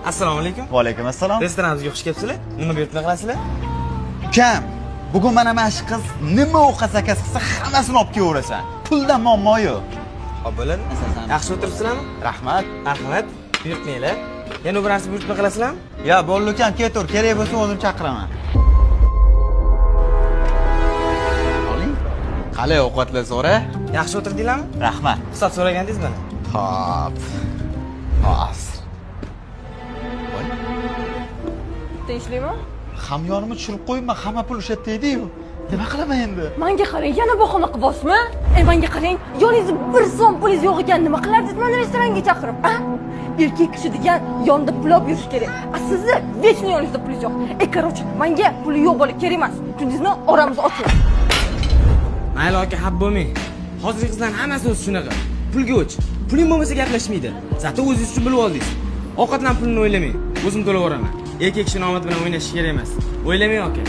Assalomu alaykum. Va alaykum assalom. Restoranimizga xush kelibsizlar. Nima buyurtma qilasizlar? Ukam, bugun mana shu qiz nima o'qasa qilsa hammasini olib kelaverasan. Puldan muammo yo'q. Xo'p, bo'ladi. Yaxshi o'tiribsizlarmi? Rahmat. Rahmat. Buyurtmanglar. Yana bir narsa buyurtma qilasizlarmi? Ya, bo'ldi ukam, ketur. Kerak bo'lsa o'zim chaqiraman. Oling. Qalay ovqatlar so'ra? Yaxshi o'tirdinglarmi? Rahmat. Hisob so'ragandingiz mana. Xo'p. Hos. Tinchlikmi? Hamyonimni tushirib qo'yma, hamma pul o'sha yerda edi-yu. Nima qilaman endi? Menga qarang, yana bahona qilyapsizmi? Menga qarang, yoningizda 1 so'm pulingiz yo'q ekan, nima qilardingiz meni restoranga chaqirib, a? Erkak kishi degan yonda pul olib yurish kerak. Sizni vechni yoningizda pulingiz yo'q. Короче, menga puli yo'q bola kerak emas. Tushundingizmi? Oramizni oching. Mayli aka, xab bo'lmang. Hozirgi qizlar hammasi o'zi shunaqa. Pulga o'ch. Puling bo'lmasa gaplashmaydi. Zato o'zingiz uchun bilib oldingiz. Ovqatdan pulni o'ylamang. O'zim to'lab o'raman. Erkak kishi omad bilan o'ynash kerak emas. O'ylamang aka.